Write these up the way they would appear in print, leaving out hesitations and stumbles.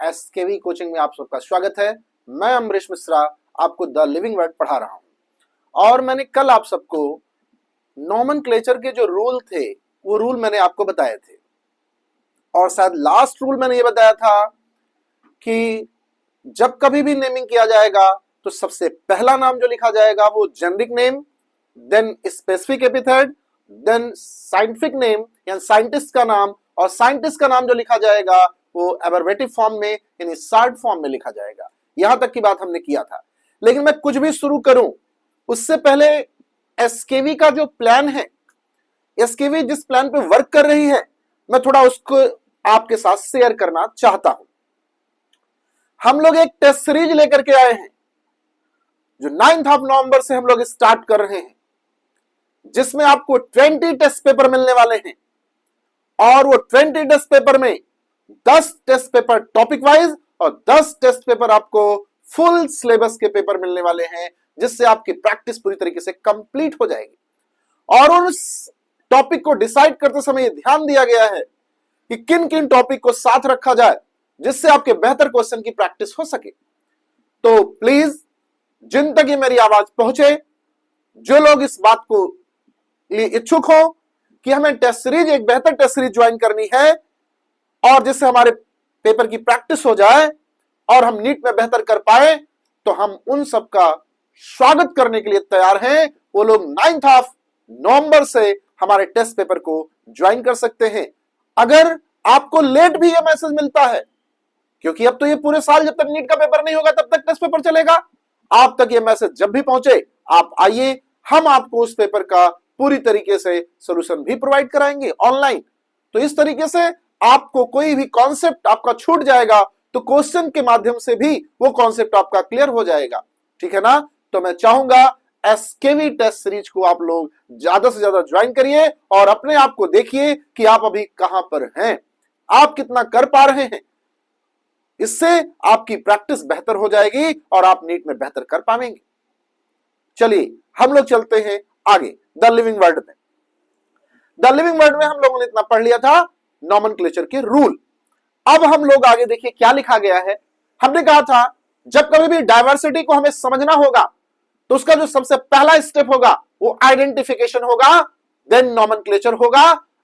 SKV coaching में आप सबका स्वागत है। मैं अमरीश मिश्रा आपको द लिविंग वर्ड पढ़ा रहा हूं और मैंने कल आप सबको नोमेनक्लेचर के जो रूल थे वो रूल मैंने आपको बताए थे और शायद लास्ट रूल मैंने ये बताया था कि जब कभी भी नेमिंग किया जाएगा तो सबसे पहला नाम जो लिखा जाएगा वो generic name, then specific epithet, then scientific name या साइंटिस्ट का नाम, और साइंटिस्ट का नाम जो लिखा जाएगा वो एबरवेटिव फॉर्म में यानी शॉर्ट फॉर्म में लिखा जाएगा। यहां तक की बात हमने किया था। लेकिन मैं कुछ भी शुरू करूं उससे पहले एसकेवी का जो प्लान है, एसकेवी जिस प्लान पे वर्क कर रही है, मैं थोड़ा उसको आपके साथ शेयर करना चाहता हूं। हम लोग एक टेस्ट सीरीज लेकर के आए हैं जो 9 नवंबर से हम लोग स्टार्ट कर रहे हैं, जिसमें आपको 20 टेस्ट पेपर मिलने वाले हैं और वो 20 टेस्ट पेपर में 10 टेस्ट पेपर टॉपिक वाइज और 10 टेस्ट पेपर आपको फुल सिलेबस के पेपर मिलने वाले हैं, जिससे आपकी प्रैक्टिस पूरी तरीके से कंप्लीट हो जाएगी। और उस टॉपिक को डिसाइड करते समय ध्यान दिया गया है कि किन किन टॉपिक को साथ रखा जाए जिससे आपके बेहतर क्वेश्चन की प्रैक्टिस हो सके। तो प्लीज जिन तक ये मेरी आवाज पहुंचे, जो लोग इस बात को लिए इच्छुक हो कि हमें टेस्ट सीरीज, एक बेहतर टेस्ट सीरीज ज्वाइन करनी है और जिससे हमारे पेपर की प्रैक्टिस हो जाए और हम नीट में बेहतर कर पाए, तो हम उन सब का स्वागत करने के लिए तैयार हैं। वो लोग 9 नवंबर से हमारे टेस्ट पेपर को ज्वाइन कर सकते हैं। अगर आपको लेट भी ये मैसेज मिलता है, क्योंकि अब तो ये पूरे साल जब तक नीट का पेपर नहीं होगा तब तक टेस्ट पेपर चलेगा, आप तक ये मैसेज जब भी पहुंचे आप आइए, हम आपको उस पेपर का पूरी तरीके से सॉल्यूशन भी प्रोवाइड कराएंगे ऑनलाइन। तो इस तरीके से आपको कोई भी कॉन्सेप्ट आपका छूट जाएगा तो क्वेश्चन के माध्यम से भी वो कॉन्सेप्ट आपका क्लियर हो जाएगा, ठीक है ना। तो मैं चाहूंगा एसकेवी टेस्ट सीरीज को आप लोग ज्यादा से ज्यादा ज्वाइन करिए और अपने आप को देखिए कि आप अभी कहां पर हैं, आप कितना कर पा रहे हैं। इससे आपकी प्रैक्टिस बेहतर हो जाएगी और आप नीट में बेहतर कर पाएंगे। चलिए हम लोग चलते हैं आगे द लिविंग वर्ड में। द लिविंग वर्ड में हम लोगों ने इतना पढ़ लिया था नोमेनक्लेचर के रूल। अब हम लोग आगे देखिए क्या लिखा गया है। हमने कहा था जब कभी भी डायवर्सिटी को हमें समझना होगा तो उसका जो सबसे पहला स्टेप होगा वो आइडेंटिफिकेशन होगा, देन नोमेनक्लेचर होगा।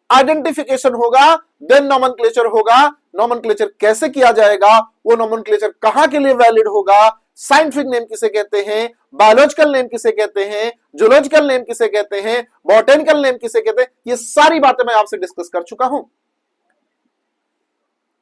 आइडेंटिफिकेशन होगा, देन नोमेनक्लेचर होगा। नोमेनक्लेचर कैसे किया जाएगा, वो नोमेनक्लेचर कहां के लिए वैलिड होगा, साइंटिफिक नेम किसे कहते हैं, बायोलॉजिकल नेम किसे कहते हैं, जूलॉजिकल नेम किसे कहते हैं, बॉटेनिकल नेम किसे कहते हैं, ये सारी बातें मैं आपसे डिस्कस कर चुका हूं।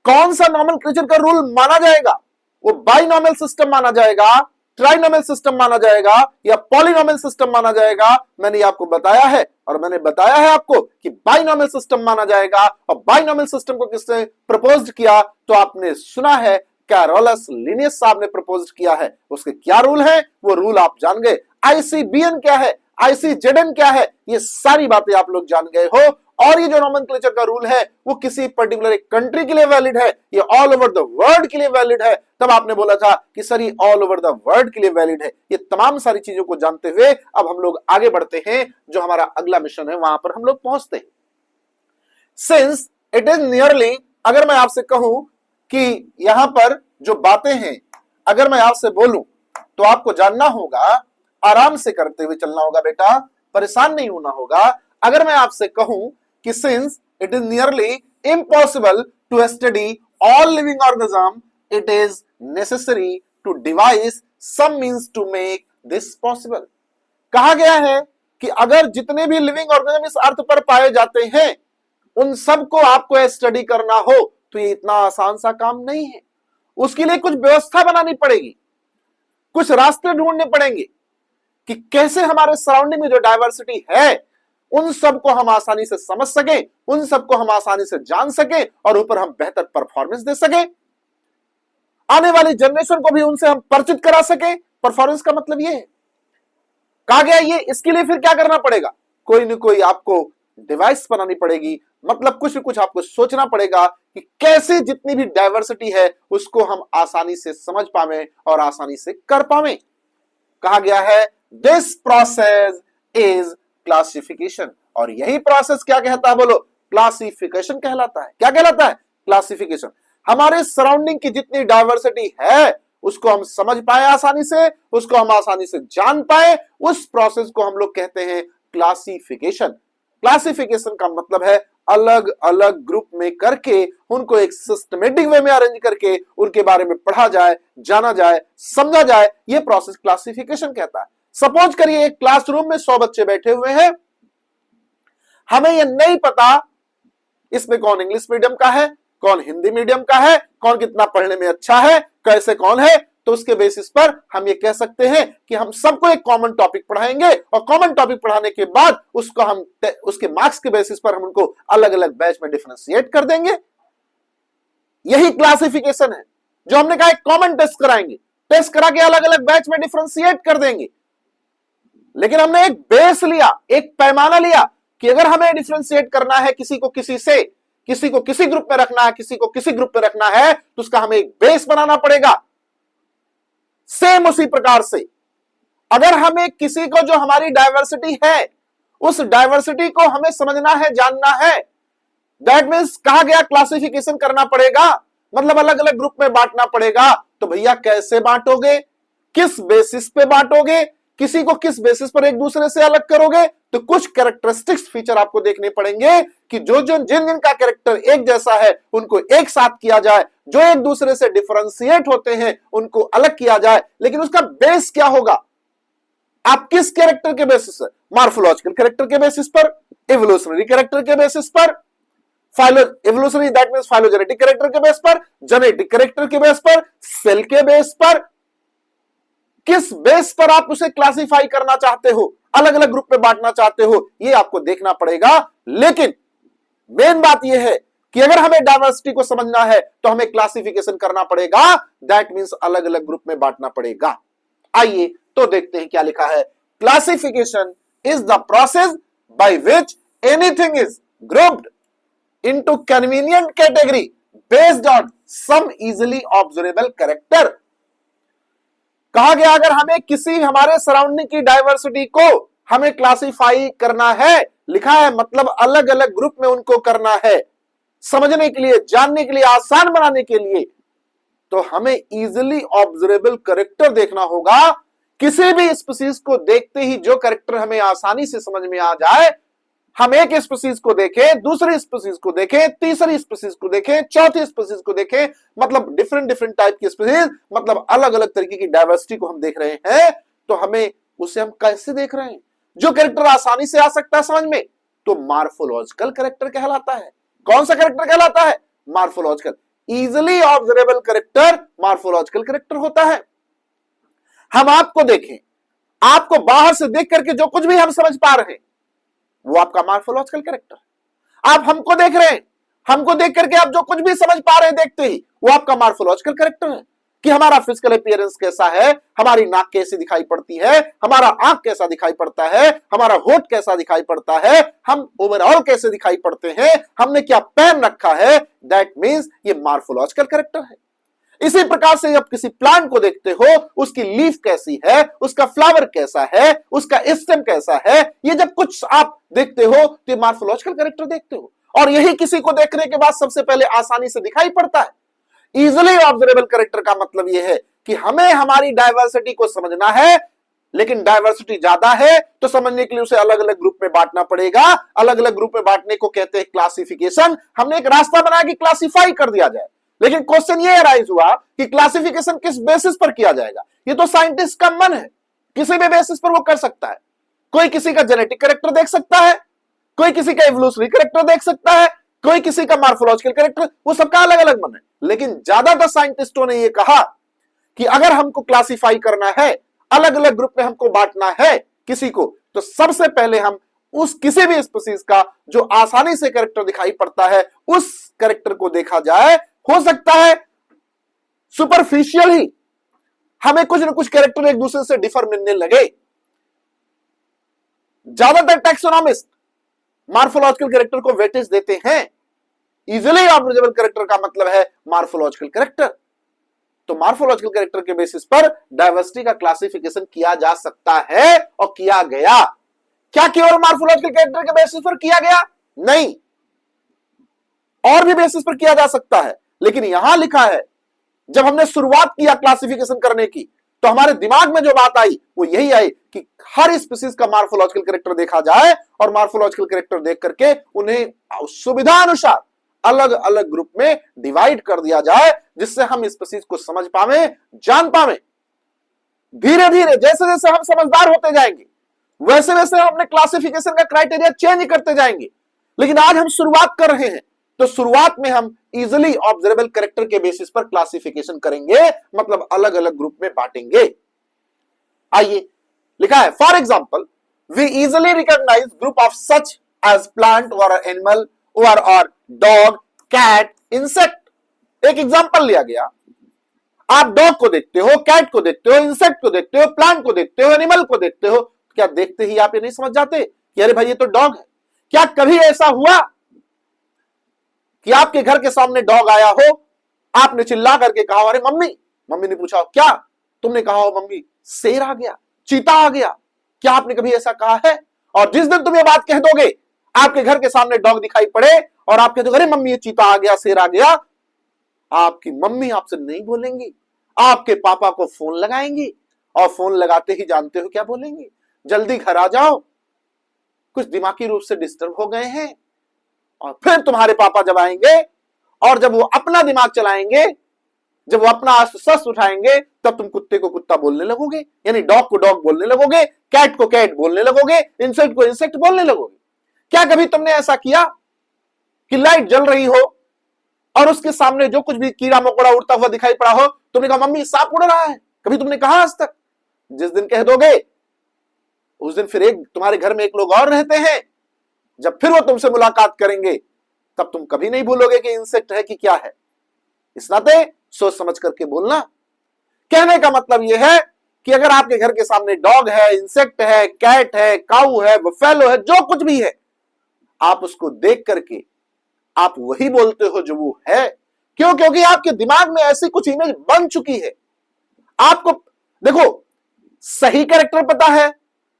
कौन सा नोमेनक्लेचर का रूल माना जाएगा, वो बाइनोमियल सिस्टम माना जाएगा, ट्राइनोमियल सिस्टम माना जाएगा या पॉलिनोमियल सिस्टम माना जाएगा, मैंने आपको बताया है। और मैंने बताया है आपको कि बाइनोमियल सिस्टम माना जाएगा। और बाइनोमियल सिस्टम को किसने प्रपोज किया, तो आपने सुना है कैरोलस लिनियस साहब ने प्रपोज किया है। उसके क्या रूल है वो रूल आप जान गए। आईसीबीएन क्या है, आईसीजेडएन क्या है, ये सारी बातें आप लोग जान गए हो। और ये जो नोमेनक्लेचर का रूल है वो किसी पर्टिकुलर एक कंट्री के लिए वैलिड है, ये ऑल ओवर द वर्ल्ड के लिए वैलिड है। तब आपने बोला था कि सर ये ऑल ओवर द वर्ल्ड के लिए वैलिड है। ये तमाम सारी चीजों को जानते हुए अब हम लोग आगे बढ़ते हैं, जो हमारा अगला मिशन है वहां पर हम लोग पहुंचते हैं। सिंस इट इज नियरली, अगर मैं आपसे कहूं कि यहां पर जो बातें हैं अगर मैं आपसे बोलूं तो आपको जानना होगा, आराम से करते हुए चलना होगा बेटा, परेशान नहीं होना होगा। अगर मैं आपसे कहूं कि since it is nearly impossible to study all living organism, it is necessary to devise some means to make this possible. कहा गया है कि अगर जितने भी लिविंग ऑर्गेनिज्म इस अर्थ पर पाए जाते हैं उन सबको आपको स्टडी करना हो तो ये इतना आसान सा काम नहीं है। उसके लिए कुछ व्यवस्था बनानी पड़ेगी, कुछ रास्ते ढूंढने पड़ेंगे कि कैसे हमारे सराउंडिंग में जो डायवर्सिटी है उन सबको हम आसानी से समझ सके, उन सबको हम आसानी से जान सके और ऊपर हम बेहतर परफॉर्मेंस दे सके, आने वाली जनरेशन को भी उनसे हम परिचित करा सके। परफॉर्मेंस का मतलब ये है। कहा गया ये, इसके लिए फिर क्या करना पड़ेगा, कोई न कोई आपको डिवाइस बनानी पड़ेगी, मतलब कुछ न कुछ आपको सोचना पड़ेगा कि कैसे जितनी भी डायवर्सिटी है उसको हम आसानी से समझ पावे और आसानी से कर पावे। कहा गया है दिस प्रोसेस इज क्लासिफिकेशन, और यही प्रोसेस क्या कहता है बोलो, क्लासिफिकेशन कहलाता है। क्या कहलाता है, क्लासिफिकेशन। हमारे सराउंडिंग की जितनी डाइवर्सिटी है उसको हम समझ पाए आसानी से, उसको हम आसानी से जान पाए, उस प्रोसेस को हम लोग कहते हैं क्लासिफिकेशन। क्लासिफिकेशन का मतलब है अलग अलग ग्रुप में करके उनको एक सिस्टमेटिक वे में अरेंज करके उनके बारे में पढ़ा जाए, जाना जाए, समझा जाए, ये प्रोसेस क्लासिफिकेशन कहता है। सपोज करिए एक क्लासरूम में 100 बच्चे बैठे हुए हैं, हमें यह नहीं पता इसमें कौन इंग्लिश मीडियम का है, कौन हिंदी मीडियम का है, कौन कितना पढ़ने में अच्छा है, कैसे कौन है। तो उसके बेसिस पर हम ये कह सकते हैं कि हम सबको एक कॉमन टॉपिक पढ़ाएंगे और कॉमन टॉपिक पढ़ाने के बाद उसको हम उसके मार्क्स के बेसिस पर हम उनको अलग अलग बैच में डिफरेंशिएट कर देंगे। यही क्लासिफिकेशन है जो हमने कहा कॉमन टेस्ट कराएंगे, टेस्ट करा के अलग अलग बैच में डिफरेंशिएट कर देंगे। लेकिन हमने एक बेस लिया, एक पैमाना लिया कि अगर हमें डिफरेंशिएट करना है किसी को किसी से, किसी को किसी ग्रुप में रखना है, किसी को किसी ग्रुप में रखना है, तो उसका हमें एक बेस बनाना पड़ेगा। सेम उसी प्रकार से अगर हमें किसी को जो हमारी डाइवर्सिटी है उस डाइवर्सिटी को हमें समझना है, जानना है, दैट मीन्स कहा गया क्लासिफिकेशन करना पड़ेगा, मतलब अलग अलग ग्रुप में बांटना पड़ेगा। तो भैया कैसे बांटोगे, किस बेसिस पे बांटोगे, किसी को किस बेसिस पर एक दूसरे से अलग करोगे। तो कुछ कैरेक्टरिस्टिक्स फीचर आपको देखने पड़ेंगे कि जो जो जिन जिन का कैरेक्टर एक जैसा है उनको एक साथ किया जाए, जो एक दूसरे से डिफरेंशिएट होते हैं उनको अलग किया जाए। लेकिन उसका बेस क्या होगा, आप किस कैरेक्टर के बेसिस पर, मॉर्फोलॉजिकल कैरेक्टर के बेसिस पर, इवोल्यूशनरी कैरेक्टर के बेसिस पर, evolutionary that means phylogenetic character के बेस पर, जेनेटिक कैरेक्टर के बेस पर, सेल के बेस पर, किस बेस पर आप उसे क्लासिफाई करना चाहते हो, अलग अलग ग्रुप में बांटना चाहते हो, ये आपको देखना पड़ेगा। लेकिन मेन बात यह है कि अगर हमें डाइवर्सिटी को समझना है तो हमें क्लासिफिकेशन करना पड़ेगा, दैट मींस अलग अलग ग्रुप में बांटना पड़ेगा। आइए तो देखते हैं क्या लिखा है। Classification is the process by which anything is grouped into convenient category based on some easily observable character. कहा गया अगर हमें किसी हमारे सराउंडिंग की डाइवर्सिटी को हमें क्लासिफाई करना है, लिखा है मतलब अलग अलग ग्रुप में उनको करना है, समझने के लिए, जानने के लिए, आसान बनाने के लिए, तो हमें इजीली ऑब्जर्वेबल कैरेक्टर देखना होगा। किसी भी स्पीसीज को देखते ही जो कैरेक्टर हमें आसानी से समझ में आ जाए, हम एक स्पीसीज को देखें, दूसरी स्पीसीज को देखें, तीसरी स्पीसीज को देखें, चौथी स्पीसीज को देखें, मतलब डिफरेंट डिफरेंट टाइप की स्पीसीज, मतलब अलग अलग तरीके की डाइवर्सिटी को हम देख रहे हैं, तो हमें उसे हम कैसे देख रहे हैं, जो कैरेक्टर आसानी से आ सकता है समझ में, तो मॉर्फोलॉजिकल कैरेक्टर कहलाता है। कौन सा कैरेक्टर कहलाता है, morphological. Easily observable character morphological character होता है। हम आपको देखें, आपको बाहर से देख करके जो कुछ भी हम समझ पा रहे हैं वो आपका मॉर्फोलॉजिकल कैरेक्टर। आप हमको देख रहे हैं, हमको देख करके आप जो कुछ भी समझ पा रहे हैं देखते ही, वो आपका मॉर्फोलॉजिकल कैरेक्टर है कि हमारा फिजिकल अपीयरेंस कैसा है, हमारी नाक कैसी दिखाई पड़ती है, हमारा आंख कैसा दिखाई पड़ता है, हमारा होठ कैसा दिखाई पड़ता है, हम ओवरऑल कैसे दिखाई पड़ते हैं, हमने क्या पहन रखा है, दैट मींस ये मॉर्फोलॉजिकल कैरेक्टर है। इसी प्रकार से जब किसी प्लांट को देखते हो, उसकी लीफ कैसी है, उसका फ्लावर कैसा है, उसका स्टेम कैसा है, ये जब कुछ आप देखते हो तो ये मॉर्फोलॉजिकल कैरेक्टर देखते हो। और यही किसी को देखने के बाद सबसे पहले आसानी से दिखाई पड़ता है। इजिली ऑब्जर्वेबल कैरेक्टर का मतलब यह है कि हमें हमारी डाइवर्सिटी को समझना है, लेकिन डाइवर्सिटी ज्यादा है तो समझने के लिए उसे अलग अलग ग्रुप में बांटना पड़ेगा। अलग अलग ग्रुप में बांटने को कहते हैं क्लासिफिकेशन। हमने एक रास्ता बनाया कि क्लासिफाई कर दिया जाए, लेकिन क्वेश्चन ये अराइज हुआ कि क्लासिफिकेशन किस बेसिस पर किया जाएगा। ये तो साइंटिस्ट का मन है, किसी भी बेसिस पर वो कर सकता है। कोई किसी का जेनेटिक कैरेक्टर देख सकता है, कोई किसी का इवोल्यूशनरी कैरेक्टर देख सकता है, कोई किसी का मॉर्फोलॉजिकल कैरेक्टर, वो सबका अलग अलग मन है। लेकिन ज्यादातर साइंटिस्टों ने यह कहा कि अगर हमको क्लासिफाई करना है, अलग अलग ग्रुप में हमको बांटना है किसी को, तो सबसे पहले हम उस किसी भी स्पीसीज का जो आसानी से कैरेक्टर दिखाई पड़ता है उस कैरेक्टर को देखा जाए। हो सकता है सुपरफिशियल ही हमें कुछ न कुछ कैरेक्टर एक दूसरे से डिफर मिलने लगे। ज्यादातर टैक्सोनॉमिस्ट मॉर्फोलॉजिकल कैरेक्टर को वेटेज देते हैं। इजिली ऑब्जर्वेबल कैरेक्टर का मतलब है मॉर्फोलॉजिकल कैरेक्टर। तो मॉर्फोलॉजिकल कैरेक्टर के बेसिस पर डाइवर्सिटी का क्लासिफिकेशन किया जा सकता है और किया गया। क्या केवल मॉर्फोलॉजिकल कैरेक्टर के बेसिस पर किया गया? नहीं, और भी बेसिस पर किया जा सकता है। लेकिन यहां लिखा है, जब हमने शुरुआत किया क्लासिफिकेशन करने की, तो हमारे दिमाग में जो बात आई वो यही आई कि हर स्पीसीज का मार्फोलॉजिकल कैरेक्टर देखा जाए और मार्फोलॉजिकल कैरेक्टर देख करके उन्हें सुविधा अनुसार अलग अलग ग्रुप में डिवाइड कर दिया जाए, जिससे हम स्पीसीज को समझ पावे, जान पावे। धीरे धीरे जैसे जैसे हम समझदार होते जाएंगे, वैसे वैसे हम अपने क्लासिफिकेशन का क्राइटेरिया चेंज करते जाएंगे। लेकिन आज हम शुरुआत कर रहे हैं, तो शुरुआत में हम इजिली ऑब्जर्वेबल कैरेक्टर के बेसिस पर क्लासिफिकेशन करेंगे, मतलब अलग अलग ग्रुप में बांटेंगे। आइए, लिखा है for example we easily recognise group of such as plant और एनिमल और डॉग, कैट, इंसेक्ट। एक एग्जाम्पल लिया गया, आप डॉग को देखते हो, कैट को देखते हो, इंसेक्ट को देखते हो, प्लांट को देखते हो, एनिमल को देखते हो, क्या देखते ही आप ये नहीं समझ जाते कि अरे भाई ये तो डॉग है? क्या कभी ऐसा हुआ कि आपके घर के सामने डॉग आया हो, आपने चिल्ला करके कहा अरे मम्मी, मम्मी ने पूछा क्या, तुमने कहा हो मम्मी शेर आ गया, चीता आ गया? क्या आपने कभी ऐसा कहा है? और जिस दिन तुम ये बात कह दोगे, आपके घर के सामने डॉग दिखाई पड़े और आप कह दोगे अरे मम्मी ये चीता आ गया, शेर आ गया, आपकी मम्मी आपसे नहीं बोलेंगी, आपके पापा को फोन लगाएंगी और फोन लगाते ही जानते हो क्या बोलेंगी? जल्दी घर आ जाओ, कुछ दिमागी रूप से डिस्टर्ब हो गए हैं। और फिर तुम्हारे पापा जब आएंगे और जब वो अपना दिमाग चलाएंगे, जब वो अपना सस उठाएंगे, तब तुम कुत्ते को कुत्ता बोलने लगोगे, यानी डॉग को डॉग बोलने लगोगे, कैट को कैट बोलने लगोगे, इंसेक्ट को इंसेक्ट बोलने लगोगे। क्या कभी तुमने ऐसा किया कि लाइट जल रही हो और उसके सामने जो कुछ भी कीड़ा मकोड़ा उड़ता हुआ दिखाई पड़ा हो, तुमने कहा मम्मी सांप उड़ रहा है? कभी तुमने कहा आज तक? जिस दिन कह दोगे उस दिन फिर एक तुम्हारे घर में एक लोग और रहते हैं, जब फिर वो तुमसे मुलाकात करेंगे तब तुम कभी नहीं भूलोगे कि इंसेक्ट है कि क्या है। इस नाते सोच समझ करके बोलना। कहने का मतलब यह है कि अगर आपके घर के सामने डॉग है, इंसेक्ट है, कैट है, काऊ है, बफेलो है, जो कुछ भी है, आप उसको देख करके आप वही बोलते हो जो वो है। क्यों? क्योंकि आपके दिमाग में ऐसी कुछ इमेज बन चुकी है। आपको देखो, सही कैरेक्टर पता है,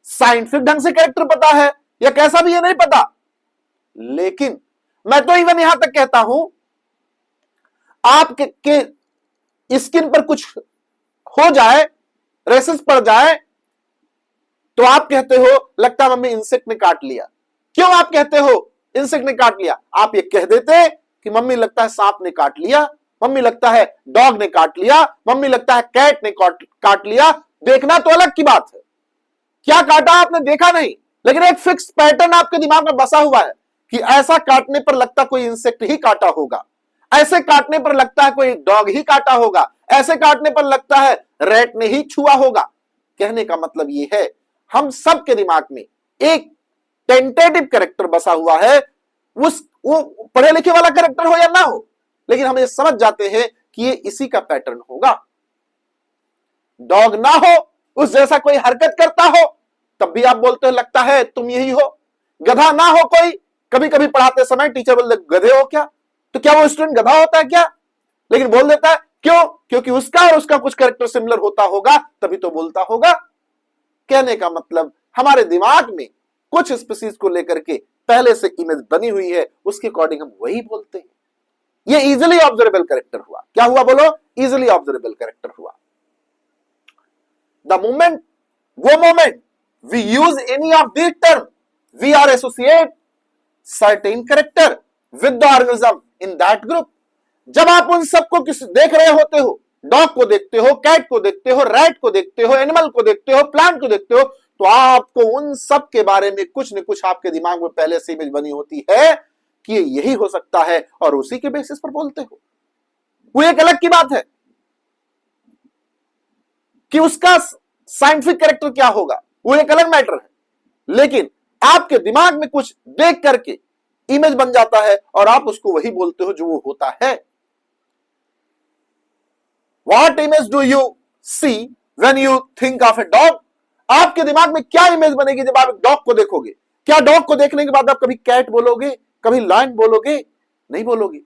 साइंटिफिक ढंग से कैरेक्टर पता है, या कैसा भी ये नहीं पता, लेकिन मैं तो इवन यहां तक कहता हूं, आपके स्किन पर कुछ हो जाए, रेसेस पड़ जाए, तो आप कहते हो लगता मम्मी इंसेक्ट ने काट लिया। क्यों आप कहते हो इंसेक्ट ने काट लिया? आप ये कह देते कि मम्मी लगता है सांप ने काट लिया, मम्मी लगता है डॉग ने काट लिया, मम्मी लगता है कैट ने काट लिया। देखना तो अलग की बात है, क्या काटा आपने देखा नहीं, लेकिन एक फिक्स पैटर्न आपके दिमाग में बसा हुआ है कि ऐसा काटने पर लगता कोई इंसेक्ट ही काटा होगा, ऐसे काटने पर लगता है कोई डॉग ही काटा होगा, ऐसे काटने पर लगता है रैट ने ही छुआ होगा। कहने का मतलब यह है, हम सबके दिमाग में एक टेंटेटिव कैरेक्टर बसा हुआ है, वो पढ़े लिखे वाला कैरेक्टर हो या ना हो, लेकिन हम ये समझ जाते हैं कि ये इसी का पैटर्न होगा। डॉग ना हो, उस जैसा कोई हरकत करता हो, तब भी आप बोलते हो लगता है तुम यही हो। गधा ना हो कोई, कभी कभी पढ़ाते समय टीचर बोलते गधे हो क्या, तो क्या वो स्टूडेंट गधा होता है क्या? लेकिन बोल देता है, क्यों? क्योंकि उसका और उसका कुछ कैरेक्टर सिमिलर होता होगा, तभी तो बोलता होगा। कहने का मतलब हमारे दिमाग में कुछ स्पीसीज को लेकर के पहले से इमेज बनी हुई है, उसके अकॉर्डिंग हम वही बोलते हैं। ये इजिली ऑब्जर्वेबल कैरेक्टर हुआ। क्या हुआ बोलो? इजिली ऑब्जर्वेबल कैरेक्टर हुआ। द मोमेंट, वो moment we use any of these terms, we are associate certain character with the organism in that group। जब आप उन सबको देख रहे होते हो, डॉग को देखते हो, कैट को देखते हो, रैट को देखते हो, एनिमल को देखते हो, प्लांट को देखते हो, तो आपको उन सब के बारे में कुछ न कुछ आपके दिमाग में पहले से इमेज बनी होती है कि ये यही हो सकता है, और उसी के बेसिस पर बोलते हो। वो एक अलग की बात है कि उसका साइंटिफिक कैरेक्टर क्या होगा, वो एक अलग मैटर है, लेकिन आपके दिमाग में कुछ देख करके इमेज बन जाता है और आप उसको वही बोलते हो जो वो होता है। What image do you see when you think of a dog? आपके दिमाग में क्या इमेज बनेगी जब आप डॉग को देखोगे? क्या डॉग को देखने के बाद आप कभी कैट बोलोगे, कभी लायन बोलोगे? नहीं बोलोगे।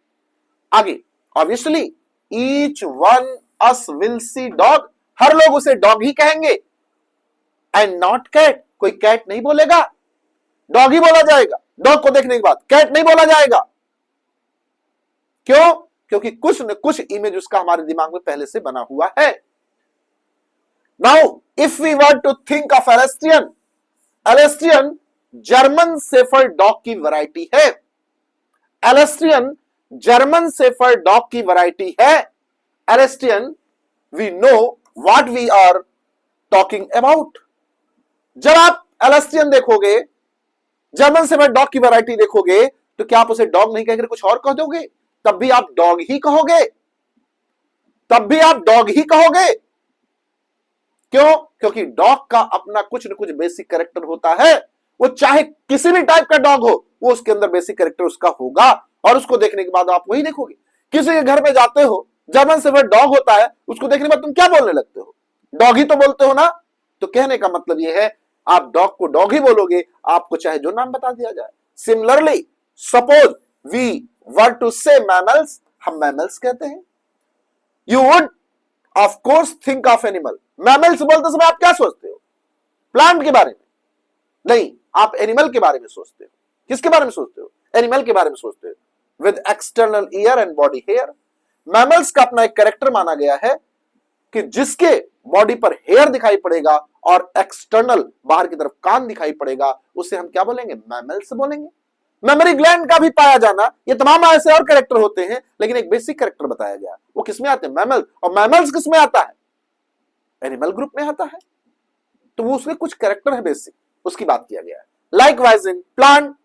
आगे, obviously each one us will see dog, हर लोग उसे डॉग ही कहेंगे, एंड नॉट कैट। कोई कैट नहीं बोलेगा, डॉग ही बोला जाएगा। डॉग को देखने के बाद कैट नहीं बोला जाएगा। क्यों? क्योंकि कुछ न कुछ इमेज उसका हमारे दिमाग में पहले से बना हुआ है। Now if we were to think of Alsatian, Alsatian German shepherd dog की वैरायटी है। एलेस्ट्रियन जर्मन शेफर्ड डॉग की वैरायटी है। Alsatian, we know what we are talking about. जब आप एलेस्ट्रियन देखोगे, जर्मन शेफर्ड डॉग की वैरायटी देखोगे, तो क्या आप उसे डॉग नहीं कहकर कुछ और कह दोगे? तब भी आप डॉग ही कहोगे, तब भी आप डॉग ही कहोगे। क्यों? क्योंकि डॉग का अपना कुछ न कुछ बेसिक कैरेक्टर होता है। वो चाहे किसी भी टाइप का डॉग हो, वो उसके अंदर बेसिक कैरेक्टर उसका होगा, और उसको देखने के बाद आप वही देखोगे। किसी के घर में जाते हो, जर्मन शेफर्ड डॉग होता है, उसको देखने के बाद तुम क्या बोलने लगते हो? डॉग ही तो बोलते हो ना। तो कहने का मतलब यह है, आप डॉग को डॉग ही बोलोगे, आपको चाहे जो नाम बता दिया जाए। Similarly suppose we were to say mammals, हम मैमल्स कहते हैं। You would of course think of animal. Mammals बोलते समय आप क्या सोचते हो? प्लांट के बारे में नहीं, आप एनिमल के बारे में सोचते हो। किसके बारे में सोचते हो? एनिमल के बारे में सोचते हो। With external ear and body hair. Mammals का अपना एक कैरेक्टर माना गया है कि जिसके बॉडी पर हेयर दिखाई पड़ेगा और एक्सटर्नल बाहर की तरफ कान दिखाई पड़ेगा, उसे हम क्या बोलेंगे? मैमल्स बोलेंगे। मेमोरी ग्लैंड का भी पाया जाना, ये तमाम ऐसे और कैरेक्टर होते हैं, लेकिन एक बेसिक कैरेक्टर बताया गया। वो किसमें आते हैं? मैमल। और मैमल्स किसमें आता है? एनिमल ग्रुप में आता है। तो वो उसके कुछ कैरेक्टर है बेसिक, उसकी बात किया गया है। Likewise in plant,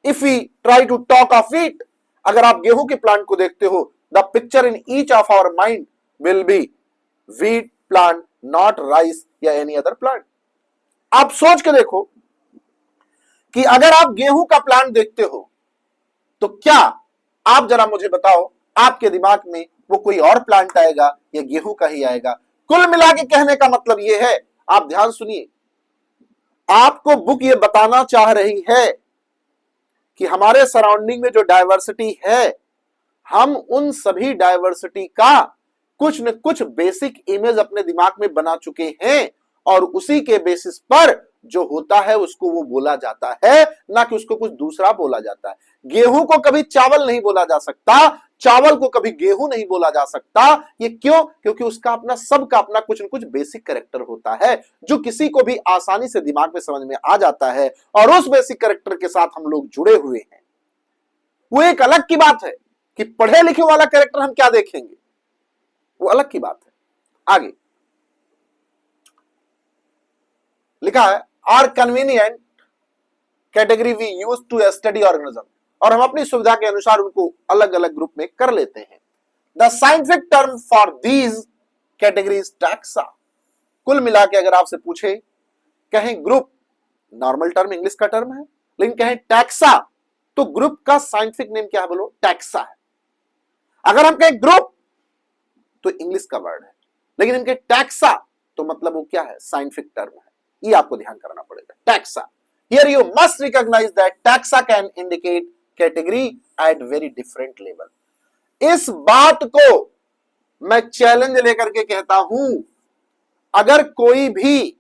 if we try to talk of wheat, अगर आप गेहूं के प्लांट को देखते हो, the picture in each of our mind will be wheat plant, not rice या एनी अदर प्लांट। आप सोच के देखो कि अगर आप गेहूं का प्लांट देखते हो, तो क्या आप जरा मुझे बताओ, आपके दिमाग में वो कोई और प्लांट आएगा या गेहूं का ही आएगा? कुल मिला के कहने का मतलब यह है, आप ध्यान सुनिए, आपको बुक ये बताना चाह रही है कि हमारे सराउंडिंग में जो डायवर्सिटी है, हम उन सभी डायवर्सिटी का कुछ न कुछ बेसिक इमेज अपने दिमाग में बना चुके हैं, और उसी के बेसिस पर जो होता है उसको वो बोला जाता है, ना कि उसको कुछ दूसरा बोला जाता है। गेहूं को कभी चावल नहीं बोला जा सकता, चावल को कभी गेहूं नहीं बोला जा सकता। ये क्यों? क्योंकि उसका अपना, सबका अपना कुछ न कुछ बेसिक कैरेक्टर होता है, जो किसी को भी आसानी से दिमाग में समझ में आ जाता है, और उस बेसिक कैरेक्टर के साथ हम लोग जुड़े हुए हैं। वो एक अलग की बात है कि पढ़े लिखे वाला कैरेक्टर हम क्या देखेंगे, वो अलग की बात है। आगे लिखा है, are convenient category we use to study organism, और हम अपनी सुविधा के अनुसार उनको अलग अलग ग्रुप में कर लेते हैं। The scientific term for these categories taxa. कुल मिला के अगर आपसे पूछे, कहें ग्रुप, नॉर्मल टर्म इंग्लिश का टर्म है, लेकिन कहें टैक्सा, तो ग्रुप का साइंटिफिक नेम क्या है? बोलो, टैक्सा है। अगर हम कहें ग्रुप तो इंग्लिश का वर्ड है, लेकिन इनके टैक्सा तो मतलब वो क्या है? साइंटिफिक टर्म है। ये आपको ध्यान करना पड़ेगा। Taxa, here you must recognise that taxa can indicate category at very different level. इस बात को मैं चैलेंज लेकर के कहता हूं, अगर कोई भी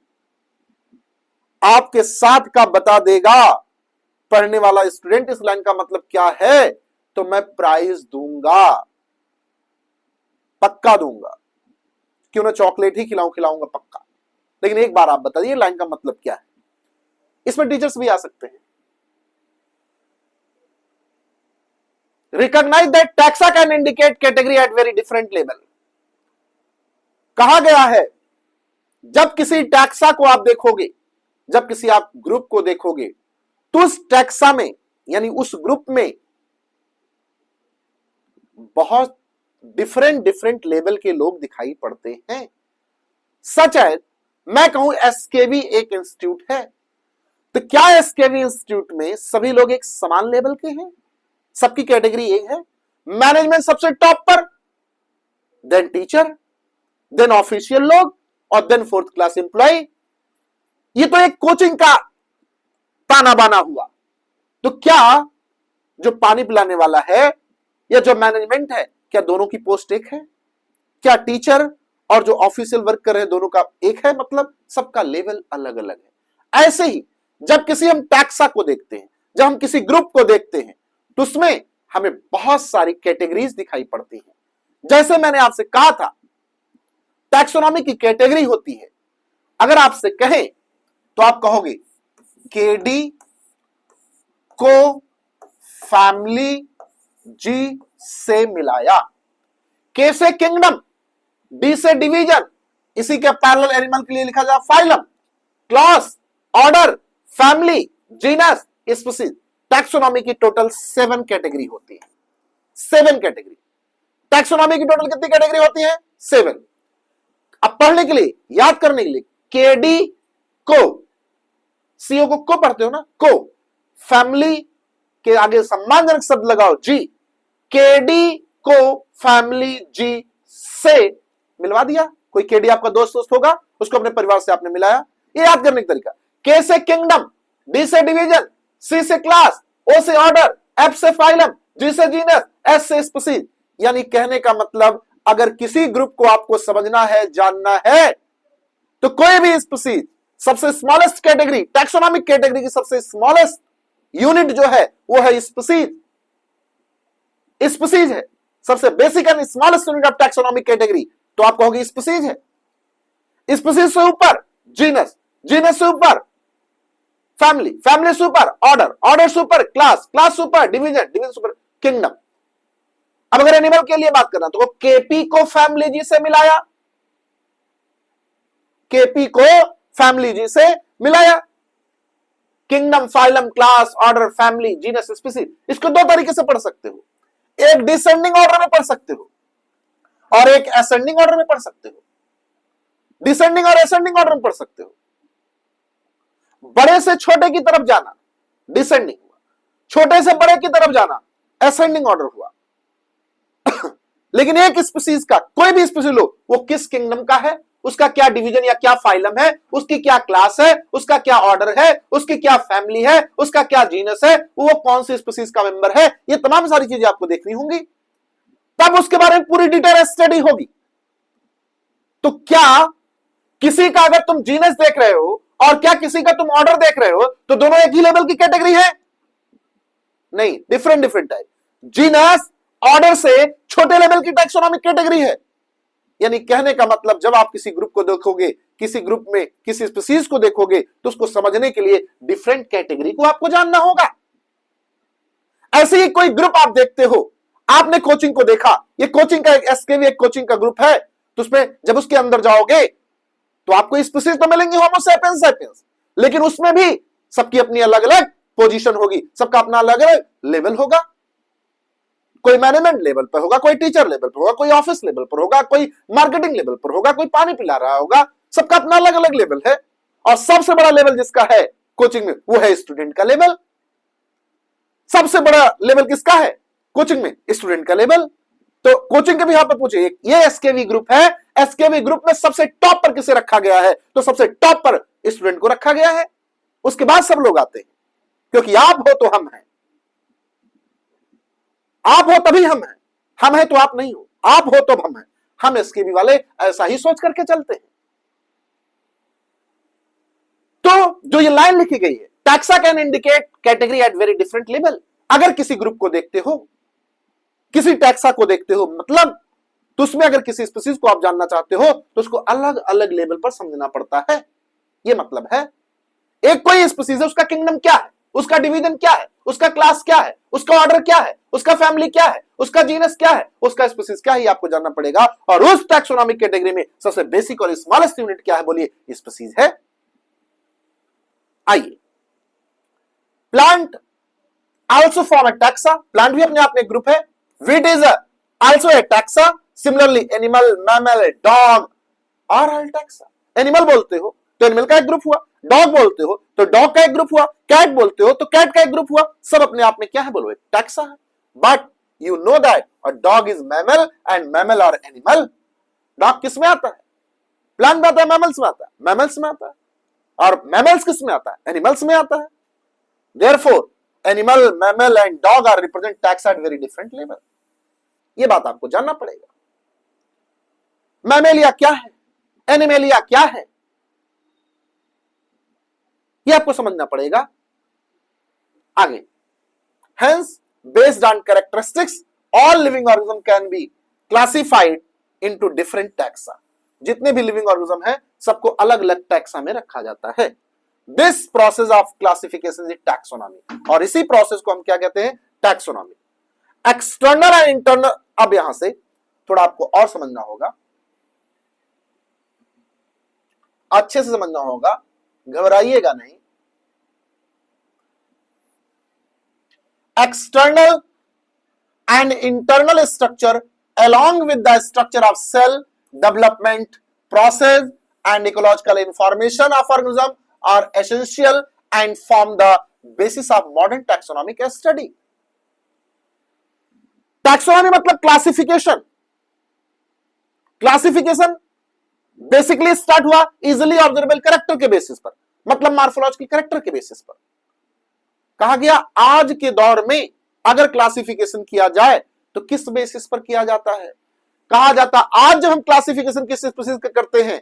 आपके साथ का बता देगा पढ़ने वाला स्टूडेंट इस लाइन का मतलब क्या है, तो मैं प्राइज दूंगा, पक्का दूंगा। क्यों ना चॉकलेट ही खिलाऊंगा पक्का। लेकिन एक बार आप बताइए लाइन का मतलब क्या है। इसमें टीचर्स भी आ सकते हैं। Recognise that taxa can indicate category at very different level. कहा गया है, जब किसी टैक्सा को आप देखोगे, जब किसी आप ग्रुप को देखोगे, तो उस टैक्सा में यानी उस ग्रुप में बहुत डिफरेंट लेवल के लोग दिखाई पड़ते हैं। सच है, मैं कहूं एसकेवी एक इंस्टीट्यूट है, तो क्या एसकेवी इंस्टीट्यूट में सभी लोग एक समान लेवल के हैं? सबकी कैटेगरी एक है? मैनेजमेंट सबसे टॉप पर, देन टीचर, देन ऑफिशियल लोग, और देन 4th क्लास एम्प्लॉय। ये तो एक कोचिंग का ताना बाना हुआ। तो क्या जो पानी पिलाने वाला है या जो मैनेजमेंट है, क्या दोनों की पोस्ट एक है? क्या टीचर और जो ऑफिशियल वर्क कर रहे हैं दोनों का एक है? मतलब सबका लेवल अलग अलग है। ऐसे ही जब किसी हम टैक्सा को देखते हैं, जब हम किसी ग्रुप को देखते हैं, तो उसमें हमें बहुत सारी कैटेगरीज दिखाई पड़ती हैं। जैसे मैंने आपसे कहा था टैक्सोनॉमी की कैटेगरी होती है, अगर आपसे कहें तो आप कहोगे केडी को फैमिली जी से मिलाया, के से किंगडम, डी से डिवीजन, इसी के पैरेलल एनिमल के लिए लिखा जाए phylum, class, order, family, genus, species. Taxonomy की टोटल 7 कैटेगरी होती है। 7 कैटेगरी। टैक्सोनॉमी की टोटल कितनी कैटेगरी होती है? 7। अब पढ़ने के लिए, याद करने के लिए, केडी को, सीओ को पढ़ते हो ना, को, फैमिली के आगे सम्मानजनक शब्द लगाओ जी, केडी को फैमिली जी से मिलवा दिया। कोई केडी आपका दोस्त होगा, उसको अपने परिवार से आपने मिलाया। ये याद करने का तरीका। के से किंगडम, डी से डिवीजन, सी से क्लास, ओ से ऑर्डर, एफ से फाइलम, जी से जीनस, एस से स्पीशीज। यानी कहने का मतलब अगर किसी ग्रुप को आपको समझना है, जानना है, तो कोई भी स्पीशीज, सबसे स्मॉलेस्ट कैटेगरी, टैक्सोनॉमिक कैटेगरी की सबसे स्मॉलेस्ट यूनिट जो है वो है स्पीशीज। स्पीशीज है सबसे basic and smallest unit of taxonomic category, तो आप कहोगे स्पीशीज है। स्पीशीज से ऊपर जीनस, जीनस से ऊपर फैमिली, फैमिली से ऊपर ऑर्डर, ऑर्डर से ऊपर क्लास, क्लास से ऊपर डिवीजन, डिवीजन से ऊपर किंगडम। अब अगर एनिमल के लिए बात करना तो केपी को फैमिली जी से मिलाया, केपी को फैमिली जी से मिलाया। Kingdom, phylum, class, order, family, genus, species, इसको दो तरीके से पढ़ सकते हो। एक डिसेंडिंग ऑर्डर में पढ़ सकते हो और एक असेंडिंग ऑर्डर में पढ़ सकते हो। डिसेंडिंग और असेंडिंग ऑर्डर में पढ़ सकते हो। बड़े से छोटे की तरफ जाना डिसेंडिंग हुआ, छोटे से बड़े की तरफ जाना असेंडिंग ऑर्डर हुआ। लेकिन एक स्पीशीज का, कोई भी स्पीशीज लो, वो किस किंगडम का है, उसका क्या डिवीजन या क्या फाइलम है, उसकी क्या क्लास है, उसका क्या ऑर्डर है, उसकी क्या फैमिली है, उसका क्या जीनस है, वो कौन सी स्पीशीज का मेंबर है, ये तमाम सारी चीजें आपको देखनी होंगी, तब उसके बारे में पूरी डिटेल स्टडी होगी। तो क्या किसी का अगर तुम जीनस देख रहे हो और क्या किसी का तुम ऑर्डर देख रहे हो तो दोनों एक ही लेवल की कैटेगरी है? नहीं, different different type. Genus order से छोटे लेवल की टैक्सोनॉमिक कैटेगरी है। यानी कहने का मतलब जब आप किसी ग्रुप को देखोगे, किसी ग्रुप में किसी स्पीशीज को देखोगे तो उसको समझने के लिए डिफरेंट कैटेगरी को आपको जानना होगा। ऐसे ही कोई ग्रुप आप देखते हो, आपने कोचिंग को देखा, ये कोचिंग का एक एसकेवी एक कोचिंग का ग्रुप है, तो उसमें जब उसके अंदर जाओगे तो आपको स्पीशीज तो मिलेंगे होमो सैपियंस सैपियंस, लेकिन उसमें भी सबकी अपनी अलग अलग पोजीशन होगी, सबका अपना अलग अलग लेवल होगा। कोई मैनेजमेंट लेवल पर होगा, कोई टीचर लेवल पर होगा, कोई ऑफिस लेवल पर होगा, कोई मार्केटिंग लेवल पर होगा, कोई पानी पिला रहा होगा, सबका अपना अलग अलग लेवल है। और सबसे बड़ा लेवल जिसका है कोचिंग में वो है स्टूडेंट का लेवल। सबसे बड़ा लेवल किसका है कोचिंग में? स्टूडेंट का लेवल। तो कोचिंग के भी यहां पर पूछे, ये एसकेवी ग्रुप है, एसकेवी ग्रुप में सबसे टॉप पर किसे रखा गया है? तो सबसे टॉप पर स्टूडेंट को रखा गया है, उसके बाद सब लोग आते हैं, क्योंकि आप हो तो हम हैं, आप हो तभी हम हैं तो आप नहीं हो, आप हो तो हम हैं। हम एसकेवी वाले ऐसा ही सोच करके चलते हैं। तो जो ये लाइन लिखी गई है, taxa can indicate category at very different level. अगर किसी ग्रुप को देखते हो, किसी टैक्सा को देखते हो, मतलब तो उसमें अगर किसी स्पीशीज को आप जानना चाहते हो तो उसको अलग अलग लेवल पर समझना पड़ता है। ये मतलब है एक कोई स्पीशीज है, उसका किंगडम क्या है, उसका डिवीजन क्या है, उसका क्लास क्या है, उसका ऑर्डर क्या है, उसका फैमिली क्या है, उसका जीनस क्या है, उसका स्पीशीज क्या है, ये आपको जानना पड़ेगा। और उस टैक्सोनॉमिक कैटेगरी में सबसे बेसिक और स्मॉलेस्ट यूनिट क्या है? बोलिए, स्पीशीज है। आइए, plant also form a taxa. Plant भी अपने आप में ग्रुप है। Wheat is also a taxa. Similarly animal, mammal, dog are all taxa. Animal बोलते हो तो एनिमल का एक ग्रुप हुआ, डॉग बोलते हो तो डॉग का एक ग्रुप हुआ, कैट बोलते हो तो कैट का एक ग्रुप हुआ। सब अपने आप में क्या है? बोलो, एक टैक्सा है। But you know that a dog is mammal and mammal are animal. Dog किस में आता है? प्लांट में आता है, मैमल्स में आता है, मैमल्स में आता है। और मैमल्स किस में आता है? एनिमल्स में आता है। Therefore animal, mammal and dog are represent taxa at very different level. ये बात आपको जानना पड़ेगा। मैमेलिया क्या है, एनिमेलिया क्या है, ये आपको समझना पड़ेगा। आगे, hence based on characteristics all living organism can be classified into different taxa. जितने भी लिविंग ऑर्गेनिज्म है सबको अलग अलग टैक्सा में रखा जाता है। This process of classification is taxonomy, और इसी प्रोसेस को हम क्या कहते हैं? टैक्सोनॉमी। एक्सटर्नल एंड इंटरनल, अब यहां से थोड़ा आपको और समझना होगा, अच्छे से समझना होगा, घबराइएगा नहीं। External and internal structure along with the structure of cell development process and ecological information of organism are essential and form the basis of modern taxonomic study. Taxonomy मतलब क्लासिफिकेशन। क्लासिफिकेशन बेसिकली स्टार्ट हुआ easily observable character के basis पर, मतलब morphological character के basis पर। कहा गया आज के दौर में अगर क्लासिफिकेशन किया जाए तो किस बेसिस पर किया जाता है? कहा जाता आज जब हम क्लासिफिकेशन किस स्पीशीज का करते हैं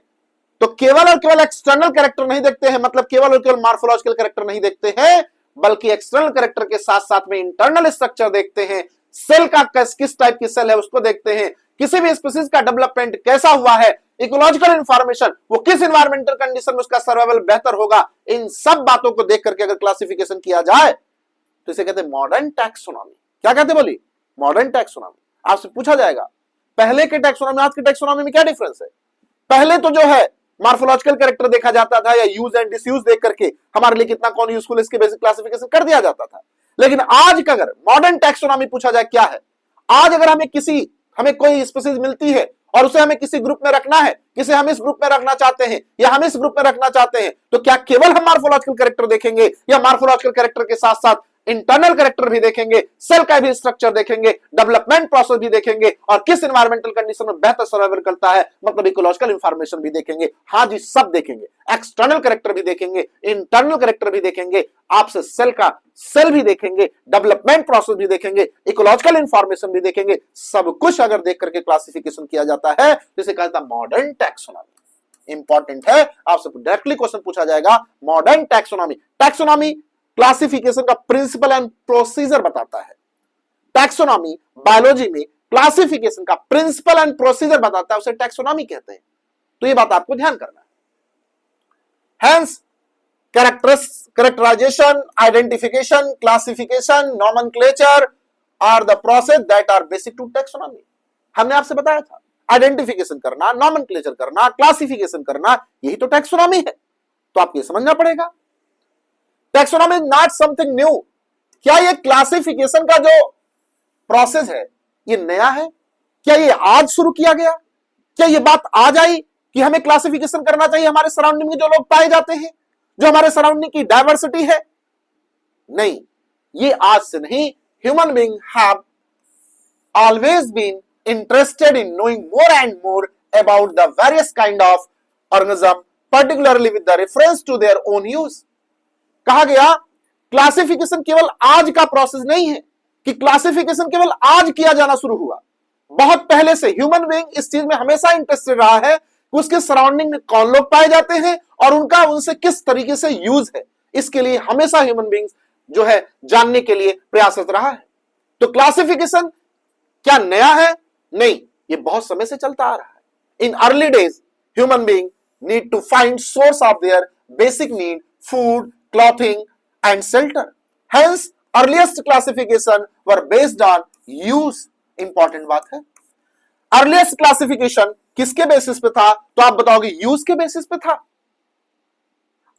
तो केवल और केवल एक्सटर्नल कैरेक्टर नहीं देखते हैं, मतलब केवल और केवल मॉर्फोलॉजिकल कैरेक्टर नहीं देखते हैं, बल्कि एक्सटर्नल कैरेक्टर के साथ साथ में इंटरनल स्ट्रक्चर देखते हैं। सेल का किस टाइप की सेल है उसको देखते हैं, किसी भी स्पीशीज का डेवलपमेंट कैसा हुआ है, इकोलॉजिकल इंफॉर्मेशन, वो किस एनवायरमेंटल कंडीशन में उसका सर्वाइवल बेहतर होगा, इन सब बातों को देख करके अगर क्लासिफिकेशन किया जाए तो इसे कहते हैं मॉडर्न टैक्सोनॉमी। क्या कहते बोली? Modern taxonomy. आपसे पूछा जाएगा पहले के टैक्सोनॉमी आज के टैक्सोनॉमी में क्या डिफरेंस है? पहले तो जो है मॉर्फोलॉजिकल कैरेक्टर देखा जाता था या यूज एंड डिसयूज देख करके हमारे लिए कितना कौन यूजफुल इसके बेसिक क्लासिफिकेशन कर दिया जाता था। लेकिन आज का अगर मॉडर्न टैक्सोनॉमी पूछा जाए क्या है, आज अगर हमें कोई स्पीशीज मिलती है और उसे हमें किसी ग्रुप में रखना है, किसे हम इस ग्रुप में रखना चाहते हैं या हम इस ग्रुप में रखना चाहते हैं, तो क्या केवल हम मॉर्फोलॉजिकल कैरेक्टर देखेंगे या मॉर्फोलॉजिकल कैरेक्टर के साथ साथ इंटरनल कैरेक्टर भी देखेंगे, सेल का भी स्ट्रक्चर देखेंगे, डेवलपमेंट प्रोसेस भी देखेंगे और किस एनवायरमेंटल कंडीशन में बेहतर सर्वाइवल करता है, मतलब इकोलॉजिकल इंफॉर्मेशन भी देखेंगे। हाँ जी, सब देखेंगे। एक्सटर्नल कैरेक्टर भी देखेंगे, इंटरनल कैरेक्टर भी देखेंगे, आपसे सेल भी देखेंगे, डेवलपमेंट प्रोसेस भी देखेंगे, इकोलॉजिकल इंफॉर्मेशन भी देखेंगे। सब कुछ अगर देख करके क्लासिफिकेशन किया जाता है जिसे कहा जाता है मॉडर्न टैक्सोनॉमी। इंपॉर्टेंट है, आपसे डायरेक्टली क्वेश्चन पूछा जाएगा मॉडर्न टैक्सोनॉमी। टैक्सोनॉमी क्लासिफिकेशन का प्रिंसिपल एंड प्रोसीजर बताता है। टैक्सोनॉमी बायोलॉजी में क्लासिफिकेशन का प्रिंसिपल एंड प्रोसीजर बताता है, उसे टैक्सोनॉमी कहते हैं। तो ये बात आपको ध्यान करना है। Hence characterisation, identification, classification, nomenclature are the process that are basic to taxonomy. हमने आपसे बताया था आइडेंटिफिकेशन करना, नॉमेनक्लेचर करना, क्लासिफिकेशन करना, यही तो टैक्सोनॉमी है। तो आपको समझना पड़ेगा taxonomy is not something new. क्या ये क्लासिफिकेशन का जो प्रोसेस है ये नया है? क्या ये आज शुरू किया गया? क्या ये बात आज आई कि हमें क्लासिफिकेशन करना चाहिए हमारे सराउंडिंग में जो लोग पाए जाते हैं, जो हमारे सराउंडिंग की डायवर्सिटी है? नहीं, ये आज से नहीं। Human being have always been interested in knowing more and more about the various kind of organism, particularly with the reference to their own use. कहा गया क्लासिफिकेशन केवल आज का प्रोसेस नहीं है कि क्लासिफिकेशन केवल आज किया जाना शुरू हुआ। बहुत पहले से ह्यूमन बीइंग इस चीज में हमेशा इंटरेस्टेड रहा है कि उसके सराउंडिंग में कौन लोग पाए जाते हैं और उनका उनसे किस तरीके से यूज है। इसके लिए हमेशा ह्यूमन बीइंग जो है जानने के लिए प्रयासरत रहा है। तो क्लासिफिकेशन क्या नया है? नहीं, ये बहुत समय से चलता आ रहा है। In early days human being need to find source of their basic need, food, clothing and shelter. Hence, earliest classification were based on use. Important बात है। Earliest classification किसके बेसिस पे था? तो आप बताओगे यूज के बेसिस पे था।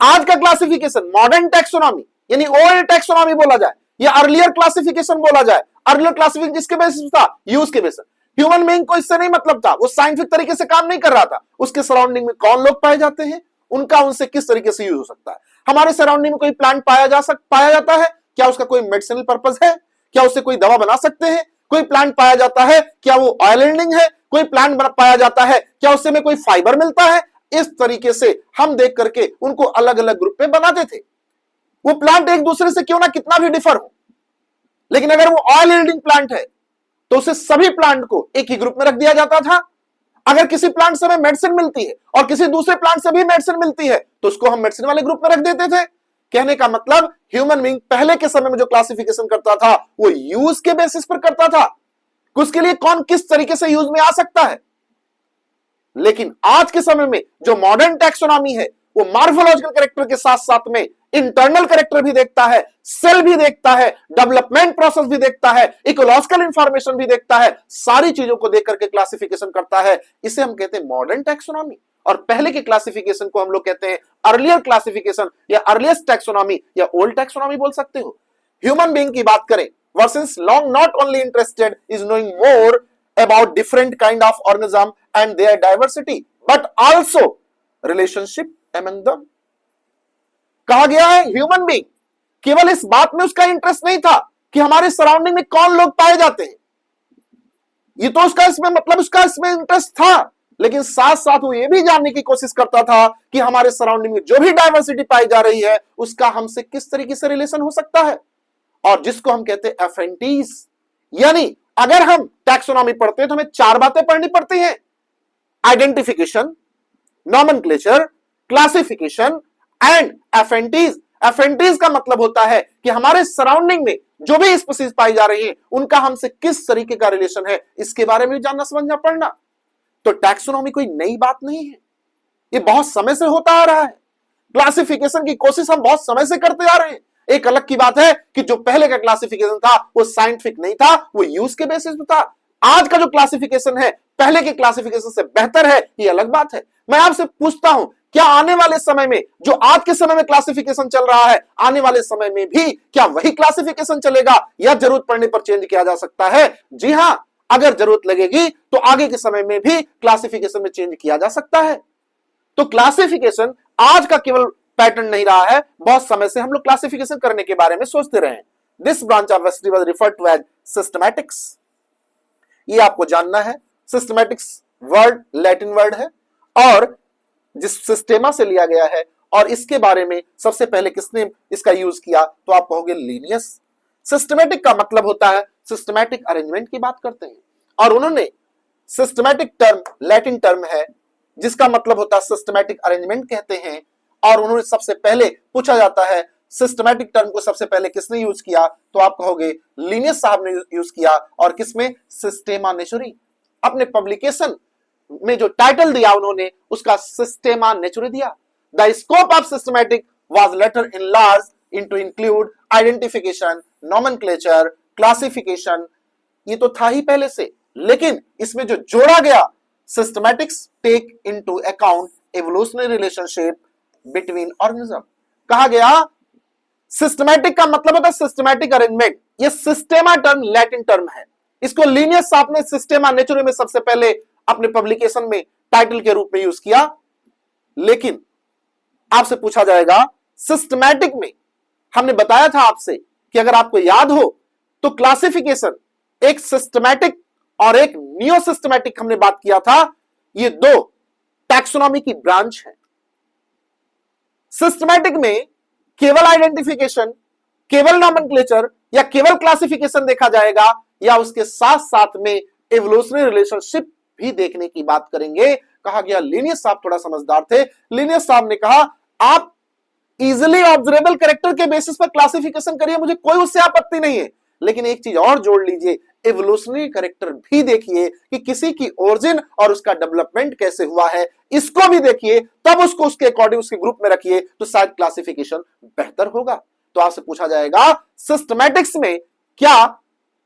आज का क्लासिफिकेशन मॉडर्न टैक्सोनॉमी यानी ओल्ड टैक्सोनॉमी बोला जाए या अर्लियर क्लासिफिकेशन बोला जाए, अर्लियर क्लासिफिकेशन किसके बेसिस पे था? यूज के बेसिस। ह्यूमन बीइंग को इससे नहीं मतलब था, वो साइंटिफिक तरीके से काम नहीं कर रहा था। उसके सराउंडिंग में कौन लोग पाए जाते हैं, उनका उनसे किस तरीके से यूज हो सकता है। हमारे सराउंडिंग में कोई प्लांट पाया जाता है, क्या उसका कोई मेडिसिनल पर्पस है? क्या उससे कोई दवा बना सकते हैं? कोई प्लांट पाया जाता है, क्या वो ऑयल एंडिंग है? कोई प्लांट पाया जाता है, क्या उससे में कोई फाइबर मिलता है? इस तरीके से हम देख करके उनको अलग अलग ग्रुप में बनाते थे। वो प्लांट एक दूसरे से क्यों ना कितना भी डिफर हो, लेकिन अगर वो ऑयल एंडिंग प्लांट है तो उसे सभी प्लांट को एक ही ग्रुप में रख दिया जाता था। अगर किसी प्लांट से हमें मेडिसिन मिलती है और किसी दूसरे प्लांट से भी मेडिसिन मिलती है तो उसको हम मेडिसिन वाले ग्रुप में रख देते थे। कहने का मतलब ह्यूमन बीइंग पहले के समय में जो क्लासिफिकेशन करता था वो यूज के बेसिस पर करता था। उसके लिए कौन किस तरीके से यूज में आ सकता है। लेकिन आज के समय में जो मॉडर्न टैक्सोनॉमी है वो मॉर्फोलॉजिकल कैरेक्टर के साथ साथ में इंटरनल कैरेक्टर भी देखता है, सेल भी देखता है, डेवलपमेंट प्रोसेस भी देखता है, इकोलॉजिकल इंफॉर्मेशन भी देखता है, सारी चीजों को देख करके क्लासिफिकेशन करता है। इसे हम कहते हैं मॉडर्न टैक्सोनॉमी। और पहले के क्लासिफिकेशन को हम लोग कहते हैं अर्लियर क्लासिफिकेशन या अर्लिएस्ट टैक्सोनॉमी या ओल्ड टैक्सोनॉमी बोल सकते हो। ह्यूमन बीइंग की बात करें, versus long not only interested is knowing more about different kind of organism and their diversity but also relationship among them। कहा गया है ह्यूमन बीइंग केवल इस बात में उसका इंटरेस्ट नहीं था कि हमारे सराउंडिंग में कौन लोग पाए जाते हैं, ये तो उसका इसमें इंटरेस्ट था, लेकिन साथ साथ वो ये भी जानने की कोशिश करता था कि हमारे सराउंडिंग में जो भी डाइवर्सिटी पाई जा रही है उसका हमसे किस तरीके से रिलेशन हो सकता है। और जिसको हम कहते हैं एफेंटीज, यानी अगर हम टैक्सोनॉमी पढ़ते हैं तो हमें 4 बातें पढ़नी पड़ती हैं, आइडेंटिफिकेशन, नॉमेनक्लेचर, क्लासिफिकेशन एंड एफेंटीज। एफेंटीज का मतलब होता है कि हमारे सराउंडिंग में जो भी स्पीशीज पाई जा रही है उनका हमसे किस तरीके का रिलेशन है, इसके बारे में जानना समझना पड़ना। तो टैक्सोनॉमी कोई नई बात नहीं है, ये बहुत समय से होता आ रहा है। क्लासिफिकेशन की कोशिश हम बहुत समय से करते आ रहे हैं। एक अलग की बात है कि जो पहले का क्लासिफिकेशन था वो साइंटिफिक नहीं था, वो यूज के बेसिस पे था। आज का जो क्लासिफिकेशन है पहले के क्लासिफिकेशन से बेहतर है, ये अलग बात है। मैं आपसे पूछता हूं, क्या आने वाले समय में जो आज के समय में क्लासिफिकेशन चल रहा है, आने वाले समय में भी क्या वही क्लासिफिकेशन चलेगा या जरूरत पड़ने पर चेंज किया जा सकता है? जी हां, अगर जरूरत लगेगी तो आगे के समय में भी क्लासिफिकेशन में चेंज किया जा सकता है। तो क्लासिफिकेशन आज का केवल पैटर्न नहीं रहा है, बहुत समय से हम लोग क्लासिफिकेशन करने के बारे में सोचते रहे हैं। This branch of history was referred to as systematics. ये आपको जानना है, सिस्टमैटिक्स वर्ड लैटिन वर्ड है और जिस सिस्टेमा से लिया गया है, और इसके बारे में सबसे पहले किसने इसका यूज किया तो आप कहोगे लिनियस। सिस्टमैटिक का मतलब होता है सिस्टमैटिक अरेंजमेंट की बात करते हैं, और उन्होंने सिस्टमैटिक टर्म लैटिन टर्म है जिसका मतलब होता है सिस्टमैटिक अरेंजमेंट कहते हैं। और उन्होंने सबसे पहले पूछा जाता है सिस्टमैटिक टर्म को सबसे पहले किसने यूज किया तो आप कहोगे लिनियस साहब ने यूज किया। और किसमें? सिस्टेमा नेचुरी। अपने पब्लिकेशन में जो टाइटल दिया उन्होंने उसका सिस्टेमा नेचुरी दिया। The scope of systematic was later enlarge into include identification, nomenclature, classification. ये तो था ही पहले से, लेकिन इसमें जो जोड़ा गया systematics take into account evolutionary relationship between organism. कहा गया सिस्टमैटिक का मतलब होता है सिस्टमैटिक अरेंजमेंट। ये सिस्टेमा टर्म लैटिन टर्म है, इसको लिनियस साहब ने सिस्टेमा नेचुरी में सबसे पहले अपने पब्लिकेशन में टाइटल के रूप में यूज किया। लेकिन आपसे पूछा जाएगा सिस्टमैटिक में हमने बताया था आपसे कि अगर आपको याद हो तो क्लासिफिकेशन एक सिस्टमैटिक और एक नियो सिस्टमैटिक हमने बात किया था, ये 2 टैक्सोनॉमी की ब्रांच है। सिस्टमैटिक में केवल आइडेंटिफिकेशन, केवल नॉमेनक्लेचर या केवल क्लासिफिकेशन देखा जाएगा, या उसके साथ साथ में एवोल्यूशनरी रिलेशनशिप भी देखने की बात करेंगे। कहा गया लिनियस साहब थोड़ा समझदार थे। लिनियस साहब ने कहा आप इजिली ऑब्जर्वेबल कैरेक्टर के बेसिस पर क्लासिफिकेशन करिए, मुझे कोई उससे आपत्ति नहीं है, लेकिन एक चीज और जोड़ लीजिए, एवोल्यूशनरी कैरेक्टर भी देखिए कि किसी की ओरिजिन और उसका डेवलपमेंट कैसे हुआ है, इसको भी देखिए, तब उसको उसके अकॉर्डिंग उसके ग्रुप में रखिए तो शायद क्लासिफिकेशन बेहतर होगा। तो आपसे पूछा जाएगा सिस्टमैटिक्स में क्या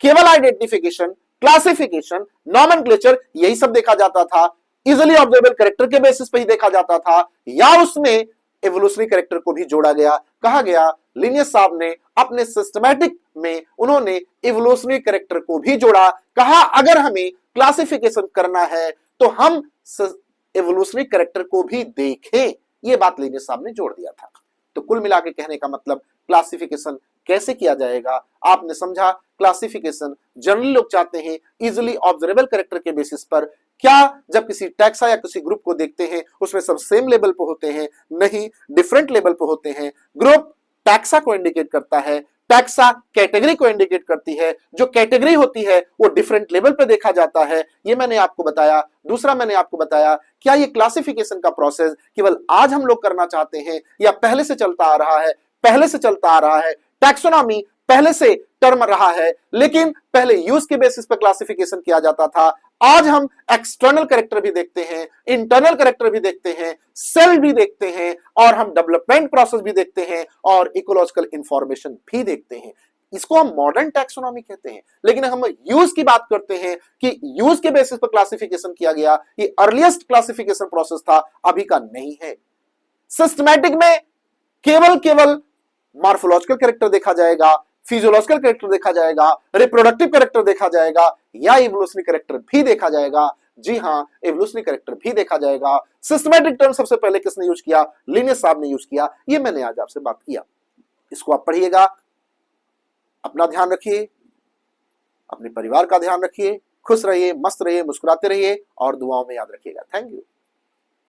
केवल आइडेंटिफिकेशन, क्लासिफिकेशन, नॉमेनक्लेचर यही सब देखा जाता था, इजिली ऑब्जर्वेबल कैरेक्टर के बेसिस पे ही देखा जाता था, या उसमें एवोल्यूशनरी कैरेक्टर को भी जोड़ा गया? कहा गया लिनियस साहब ने अपने सिस्टमैटिक में उन्होंने एवोल्यूशनरी कैरेक्टर को भी जोड़ा। कहा अगर हमें क्लासिफिकेशन करना है तो हम एवोल्यूशनरी कैरेक्टर को भी देखें, ये बात लिनियस साहब ने जोड़ दिया था। तो कुल मिला के कहने का मतलब क्लासिफिकेशन कैसे किया जाएगा आपने समझा। क्लासिफिकेशन जनरली लोग चाहते हैं इजिली ऑब्जर्वेबल कैरेक्टर के बेसिस पर। क्या जब किसी टैक्सा या किसी ग्रुप को देखते हैं उसमें सब सेम लेवल पे होते हैं? नहीं, डिफरेंट लेवल पे होते हैं। ग्रुप टैक्सा को इंडिकेट करता है, टैक्सा कैटेगरी को इंडिकेट करती है। जो कैटेगरी होती है वो डिफरेंट लेवल पे देखा जाता है, ये मैंने आपको बताया। दूसरा मैंने आपको बताया क्या ये क्लासिफिकेशन का प्रोसेस केवल आज हम लोग करना चाहते हैं या पहले से चलता आ रहा है? पहले से चलता आ रहा है। टैक्सोनॉमी पहले से टर्म रहा है, लेकिन पहले यूज के बेसिस पर क्लासिफिकेशन किया जाता था। आज हम एक्सटर्नल कैरेक्टर भी देखते हैं, इंटरनल कैरेक्टर भी देखते हैं, सेल भी देखते हैं, और हम डेवलपमेंट प्रोसेस भी देखते हैं, और इकोलॉजिकल इंफॉर्मेशन भी देखते हैं। इसको हम मॉडर्न टैक्सोनॉमी कहते हैं। लेकिन हम यूज की बात करते हैं कि यूज के बेसिस पर क्लासिफिकेशन किया गया, ये अर्लीस्ट क्लासिफिकेशन प्रोसेस था, अभी का नहीं है। सिस्टमैटिक में केवल मॉर्फोलॉजिकल कैरेक्टर देखा जाएगा, फिजियोलॉजिकल कैरेक्टर देखा जाएगा, रिप्रोडक्टिव कैरेक्टर देखा जाएगा, या इवोल्यूशनरी कैरेक्टर भी देखा जाएगा। जी हां, इवोल्यूशनरी कैरेक्टर भी देखा जाएगा। सिस्टमैटिक टर्म सबसे पहले किसने यूज किया? लिनियस साहब ने यूज किया। ये मैंने आज आपसे बात किया। इसको आप पढ़िएगा, अपना ध्यान रखिए, अपने परिवार का ध्यान रखिए, खुश रहिए, मस्त रहिए, मुस्कुराते रहिए, और दुआओं में याद रखिएगा। Thank you.